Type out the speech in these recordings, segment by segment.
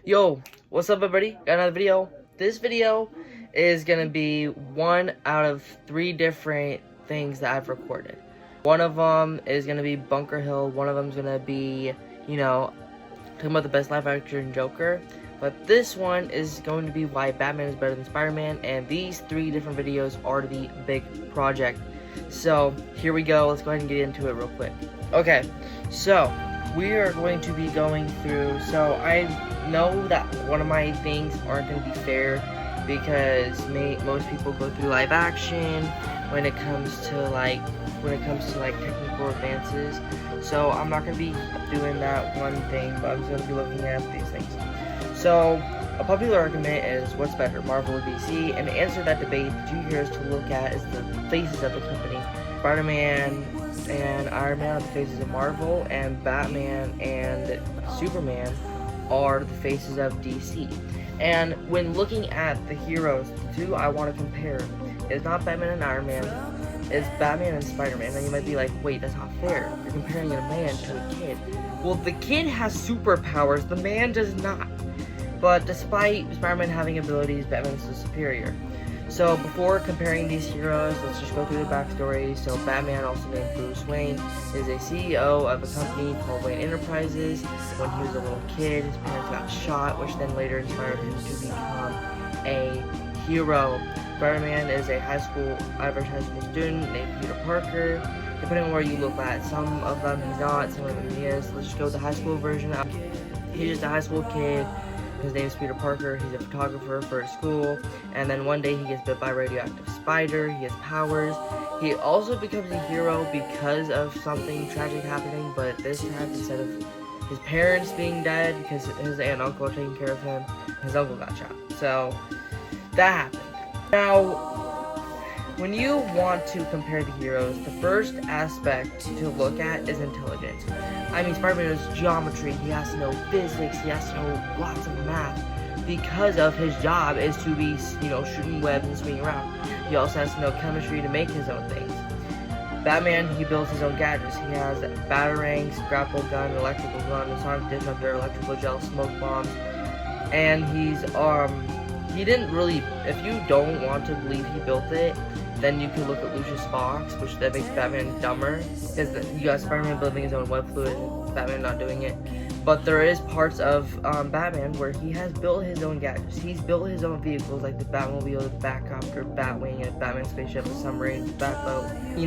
Yo, what's up everybody? Got another video. This video is gonna be one out of 3 different things that I've recorded. One of them is gonna be Bunker Hill, one of them is gonna be, talking about the best live action Joker. But this one is going to be why Batman is better than Spider-Man, and these 3 different videos are the big project. So, here we go, let's go ahead and get into it real quick. Okay, so we are going to be going through, so I know that one of my things aren't going to be fair because most people go through live action when it comes to like technical advances. So I'm not going to be doing that one thing, but I'm just going to be looking at these things. So a popular argument is what's better, Marvel or DC, and to answer that debate, the 2 heroes to look at is the faces of the company. Spider-Man and Iron Man are the faces of Marvel, and Batman and Superman are the faces of DC. And when looking at the heroes, the 2 I want to compare is not Batman and Iron Man, it's Batman and Spider-Man. And you might be like, wait, that's not fair. You're comparing a man to a kid. Well, the kid has superpowers, the man does not. But despite Spider-Man having abilities, Batman is still superior. So before comparing these heroes, let's just go through the backstory. So Batman, also named Bruce Wayne, is a CEO of a company called Wayne Enterprises. When he was a little kid, his parents got shot, which then later inspired him to become a hero. Spider-Man is a average high school student named Peter Parker. Depending on where you look at, some of them he's not, some of them he is. Let's just go with the high school version. He's just a high school kid. His name is Peter Parker, he's a photographer for his school, and then one day he gets bit by a radioactive spider, he has powers. He also becomes a hero because of something tragic happening, but this time, instead of his parents being dead because his aunt and uncle are taking care of him, his uncle got shot. So, that happened. Now, when you want to compare the heroes, the first aspect to look at is intelligence. I mean, Spider-Man knows geometry, he has to know physics, he has to know lots of math, because of his job is to be, shooting webs and swinging around. He also has to know chemistry to make his own things. Batman, he builds his own gadgets. He has batarangs, grapple gun, electrical gun, a sonic disruptor, electrical gel, smoke bombs, and he didn't really, if you don't want to believe he built it, then you can look at Lucius Fox, which that makes Batman dumber, because you got Spider-Man building his own web fluid, Batman not doing it. But there is parts of Batman where he has built his own gadgets. He's built his own vehicles, like the Batmobile, the Batcopter, Batwing, and Batman spaceship, the submarine, the Batboat.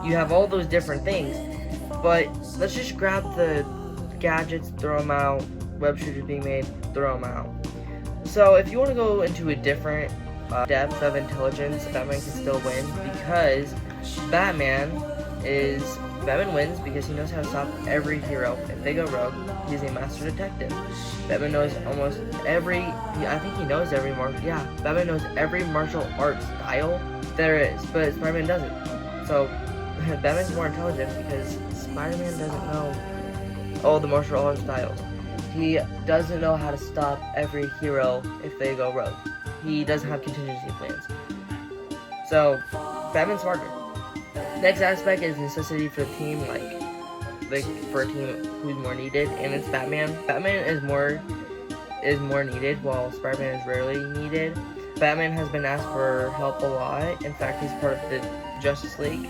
You have all those different things. But let's just grab the gadgets, throw them out, web shooters being made, throw them out. So if you want to go into a different depth of intelligence, Batman can still win because Batman wins because he knows how to stop every hero. If they go rogue, he's a master detective. Batman knows almost every, I think he knows every Batman knows every martial arts style there is, but Spider-Man doesn't. So Batman's more intelligent because Spider-Man doesn't know all the martial arts styles. He doesn't know how to stop every hero if they go rogue. He doesn't have contingency plans. So, Batman's smarter. Next aspect is necessity for the team, like for a team who's more needed, and it's Batman. Batman is more needed, while Spider-Man is rarely needed. Batman has been asked for help a lot. In fact, he's part of the Justice League.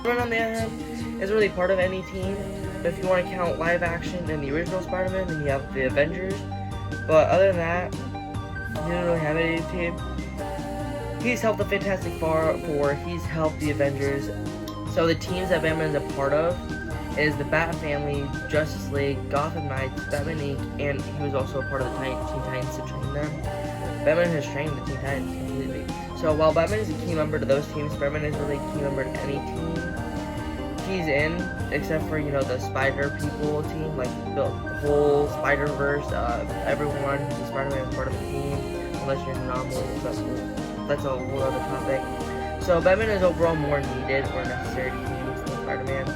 Spider-Man, on the other hand, isn't really part of any team. But if you want to count live action and the original Spider-Man, then you have the Avengers. But other than that, he doesn't really have any team. He's helped the Fantastic Four, he's helped the Avengers. So the teams that Batman is a part of is the Bat Family, Justice League, Gotham Knights, Batman Inc., and he was also a part of the Teen Titans to train them. Batman has trained the Teen Titans completely. So while Batman is a key member to those teams, Spider-Man is really a key member to any team he's in, except for, the Spider People team, like the whole Spider-Verse, everyone who's Spider-Man is part of the team, unless you're an anomaly, that's a whole other topic. So Batman is overall more needed or necessary to use than Spider-Man.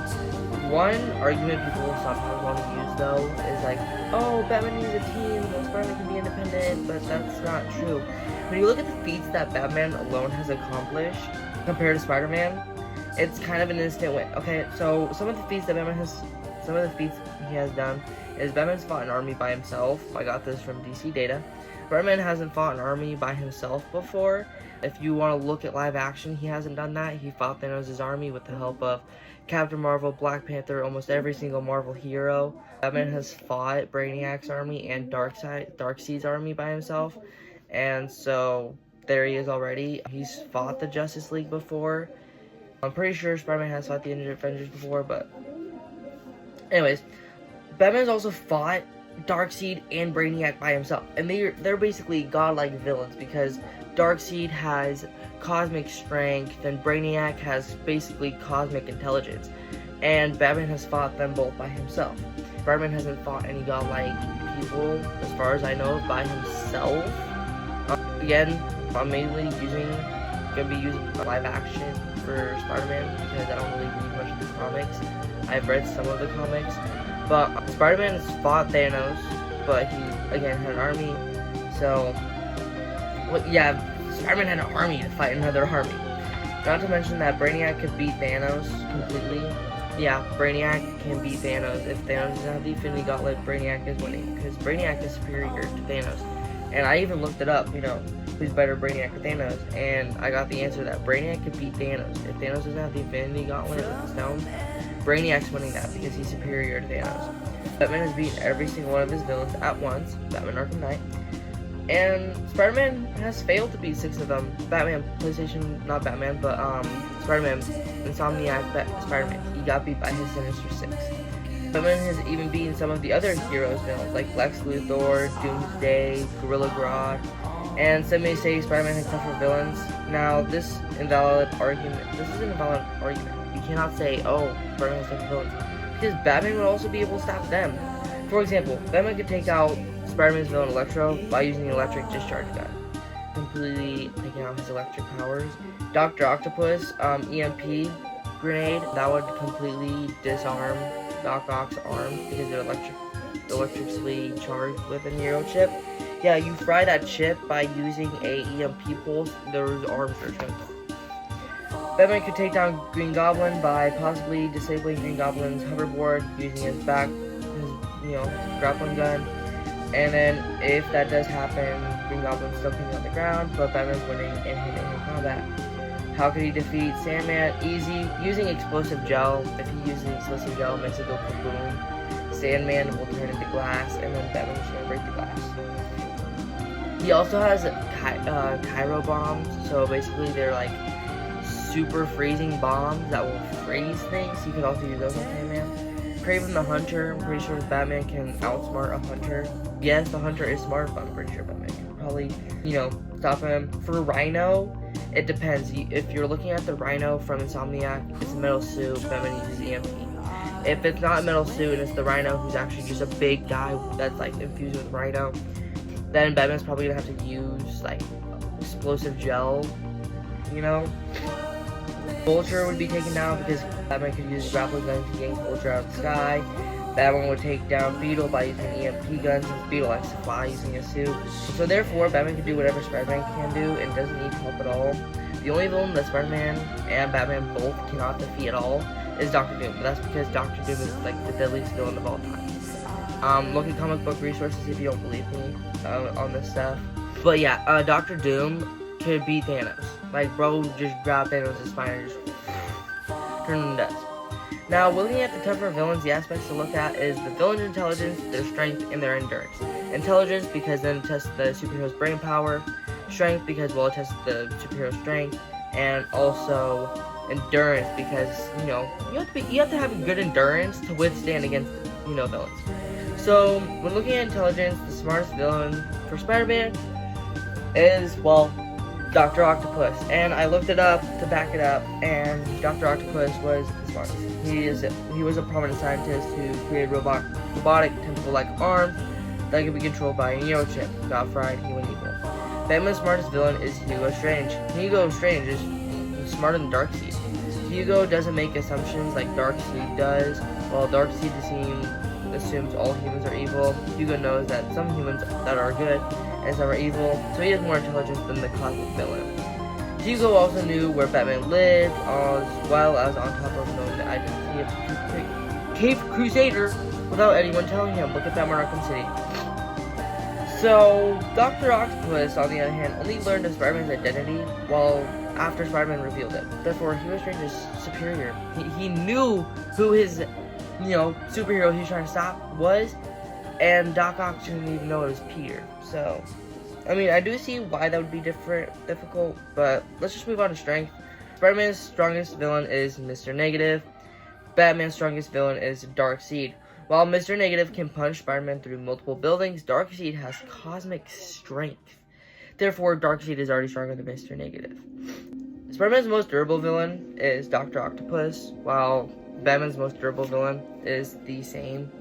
One argument people sometimes want to use, though, is like, oh, Batman needs a team, well, Spider-Man can be independent, but that's not true. When you look at the feats that Batman alone has accomplished compared to Spider-Man, it's kind of an instant win. Okay, so some of the feats he has done is Batman's fought an army by himself. I got this from DC Data. Batman hasn't fought an army by himself before. If you want to look at live action, he hasn't done that. He fought Thanos' army with the help of Captain Marvel, Black Panther, almost every single Marvel hero. Batman has fought Brainiac's army and Darkseid's army by himself. And so there he is already. He's fought the Justice League before. I'm pretty sure Spider-Man has fought the Avengers before, but anyways, Batman's also fought Darkseid and Brainiac by himself, and they're basically godlike villains because Darkseid has cosmic strength and Brainiac has basically cosmic intelligence, and Batman has fought them both by himself. Batman hasn't fought any godlike people, as far as I know, by himself. Again, I'm mainly gonna be using live action for Spider-Man because I don't really read much of the comics. I've read some of the comics, but Spider-Man has fought Thanos, but he again had an army. So, yeah, Spider-Man had an army to fight another army. Not to mention that Brainiac could beat Thanos completely. Yeah, Brainiac can beat Thanos. If Thanos doesn't have the Infinity Gauntlet, Brainiac is winning because Brainiac is superior to Thanos. And I even looked it up, who's better, Brainiac or Thanos, and I got the answer that Brainiac could beat Thanos. If Thanos doesn't have the Infinity Gauntlet with the stone, Brainiac's winning that because he's superior to Thanos. Batman has beaten every single one of his villains at once, Batman Arkham Knight, and Spider-Man has failed to beat 6 of them. Spider-Man, Insomniac Spider-Man, he got beat by his Sinister Six. Batman has even beaten some of the other heroes' villains, like Lex Luthor, Doomsday, Gorilla Grodd, and some may say Spider-Man has tougher villains. Now, this is an invalid argument. You cannot say, oh, Spider-Man has tougher villains, because Batman would also be able to stop them. For example, Batman could take out Spider-Man's villain Electro by using the electric discharge gun, completely taking out his electric powers. Dr. Octopus, EMP grenade, that would completely disarm Doc Ock's arm because they're electrically charged with a Nero chip. Yeah, you fry that chip by using a EMP pulse, those arms are shrinking. Batman could take down Green Goblin by possibly disabling Green Goblin's hoverboard using his grappling gun. And then if that does happen, Green Goblin's still coming on the ground, but Batman's winning in hand-to-hand combat. How could he defeat Sandman? Easy, using explosive gel. If he uses explosive gel, it makes it go kaboom. Sandman will turn into glass, and then Batman's going to break the glass. He also has Cairo bombs, so basically they're like super freezing bombs that will freeze things. You could also use those on Sandman. Kraven the Hunter, I'm pretty sure Batman can outsmart a hunter. Yes, the hunter is smart, but I'm pretty sure Batman can probably, stop him. For Rhino, it depends. If you're looking at the Rhino from Insomniac, it's a metal suit, Batman uses EMP. If it's not a metal suit and it's the Rhino who's actually just a big guy that's like infused with Rhino, then Batman's probably gonna have to use like explosive gel, Vulture would be taken down because Batman could use a grappling gun to yank Vulture out of the sky. Batman would take down Beetle by using EMP guns, since Beetle likes to fly using a suit. So therefore, Batman can do whatever Spider-Man can do and doesn't need help at all. The only villain that Spider-Man and Batman both cannot defeat at all is Dr. Doom. But that's because Dr. Doom is like the deadliest villain of all time. Look at comic book resources if you don't believe me on this stuff. But yeah, Dr. Doom could beat Thanos. Like, bro, just grab Thanos' spine and just turn him to dust. Now, looking at the tougher villains, the aspects to look at is the villain's intelligence, their strength, and their endurance. Intelligence, because then it tests the superhero's brain power. Strength, because, well, it tests the superhero's strength. And also endurance, because, you have to have good endurance to withstand against, villains. So, when looking at intelligence, the smartest villain for Spider-Man is, well, Dr. Octopus. And I looked it up to back it up, and Dr. Octopus was the smartest. He was a prominent scientist who created robotic tentacle-like arms that could be controlled by a Neo chip. Got fried, he went evil. Batman's smartest villain is Hugo Strange. Hugo Strange is smarter than Darkseid. Hugo doesn't make assumptions like Darkseid does. While Darkseid assumes all humans are evil, Hugo knows that some humans that are good and some are evil, so he has more intelligence than the cosmic villain. Hugo also knew where Batman lived, as well as on top of knowing the identity of Cape Crusader. without anyone telling him. Look at Batman Arkham City. So, Dr. Octopus, on the other hand, only learned of Spider-Man's identity after Spider-Man revealed it. Therefore, he was Strange's superior. He knew who his, superhero he was trying to stop was, and Doc Ock didn't even know it was Peter. So, I mean, I do see why that would be difficult, but let's just move on to strength. Spider-Man's strongest villain is Mr. Negative. Batman's strongest villain is Darkseid. While Mr. Negative can punch Spider-Man through multiple buildings, Darkseid has cosmic strength. Therefore, Darkseid is already stronger than Mr. Negative. Spider-Man's most durable villain is Dr. Octopus, while Batman's most durable villain is the same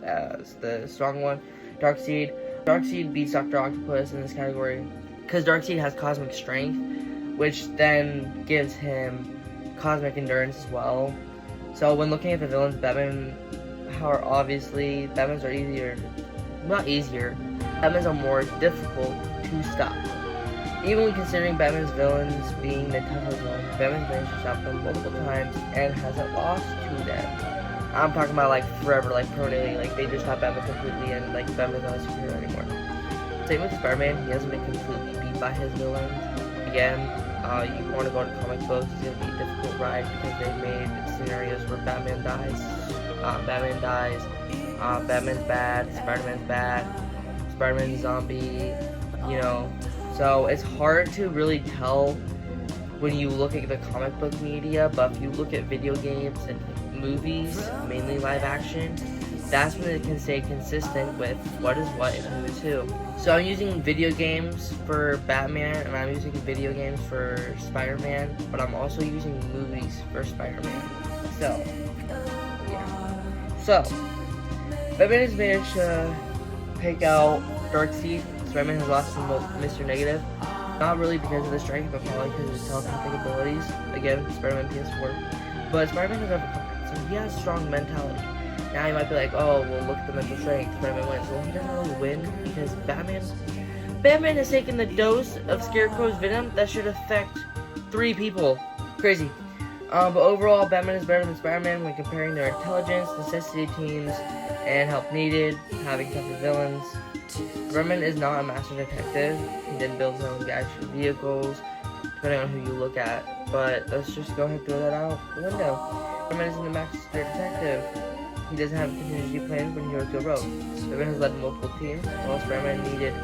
as the strong one, Darkseid. Darkseid beats Dr. Octopus in this category because Darkseid has cosmic strength, which then gives him cosmic endurance as well. So when looking at the villains, Batman's are easier. Not easier. Batman's are more difficult to stop. Even when considering Batman's villains being the tougher villain, Batman's managed to stop them multiple times and hasn't lost to them. I'm talking about like forever, like permanently, like they just stopped Batman completely and like Batman's not a superhero anymore. Same with Spider-Man, he hasn't been completely beat by his villains. Again, you want to go to comic books, it's going to be a difficult ride because they've made scenarios where Batman dies, Batman's bad, Spider-Man's bad, Spider-Man's zombie, so it's hard to really tell when you look at the comic book media, but if you look at video games and movies, mainly live action, that's when it can stay consistent with what is what and who is who. So I'm using video games for Batman, and I'm using video games for Spider-Man, but I'm also using movies for Spider-Man. So, yeah. So, Batman has managed to take out Darkseid. Spider-Man has lost to Mr. Negative. Not really because of the strength, but probably because of his telepathic abilities. Again, Spider-Man PS4. But Spider-Man has overcome it, so he has a strong mentality. Now you might be like, oh, well, look at the mental strength. Spider-Man wins. Well, he doesn't really win because Batman has taken the dose of Scarecrow's venom that should affect 3 people. Crazy. But overall, Batman is better than Spider-Man when comparing their intelligence, necessity teams, and help needed, having tougher villains. Batman is not a master detective. He didn't build his own gadgets and vehicles, depending on who you look at. But let's just go ahead and throw that out the window. Batman isn't a master detective. He doesn't have contingency plans when heroes go rogue. Batman has led multiple teams, while Spider-Man needed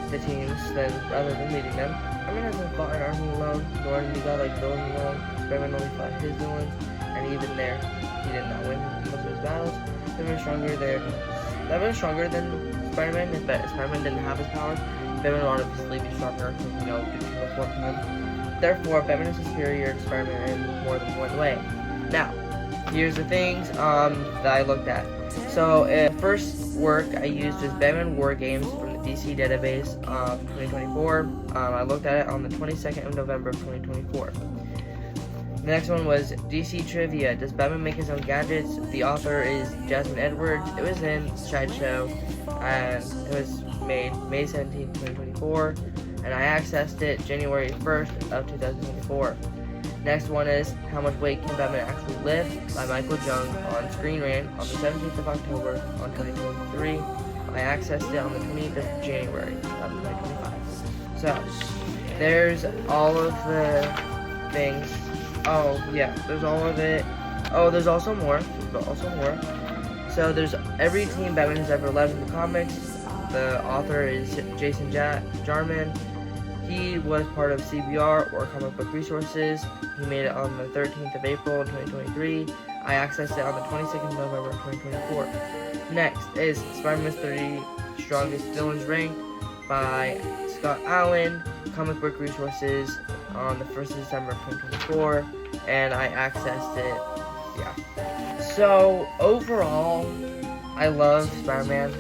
the teams rather than leading them. Spider-Man hasn't fought an army alone, nor did he got like villains alone. Spider-Man only fought his villains, and even there, he did not win most of his battles. Batman is stronger than Spider-Man. If Spider-Man didn't have his powers, Batman would obviously be stronger because, do too much one time. Therefore, Batman is superior to Spider-Man in more than one way. Now, here's the things that I looked at. So, first work I used was Batman War Games from the DC database of 2024. I looked at it on the 22nd of November of 2024. The next one was DC Trivia. Does Batman make his own gadgets? The author is Jasmine Edwards. It was in Sideshow, and it was made May 17, 2024, and I accessed it January 1st of 2024. Next one is How Much Weight Can Batman Actually Lift by Michael Jung on Screen Rant on the 17th of October on 2023. I accessed it on the 20th of January of 2025. So, there's all of the things. Oh, yeah, there's all of it. Oh, there's also more. So, there's every team Batman has ever led in the comics. The author is Jason Jarman. He was part of CBR, or Comic Book Resources. He made it on the 13th of April 2023. I accessed it on the 22nd of November 2024. Next is Spider-Man's 30 Strongest Villains Ranked by Scott Allen, Comic Book Resources, on the 1st of December 2024. And I accessed it, yeah. So, overall, I love Spider-Man.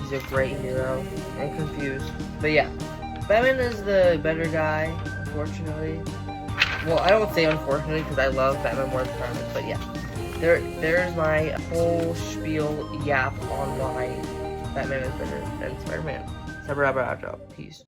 He's a great hero. I'm confused. But yeah. Batman is the better guy, unfortunately. Well, I don't say unfortunately because I love Batman more than Spider-Man, but yeah. There's my whole spiel yap on why Batman is better than Spider-Man. Peace.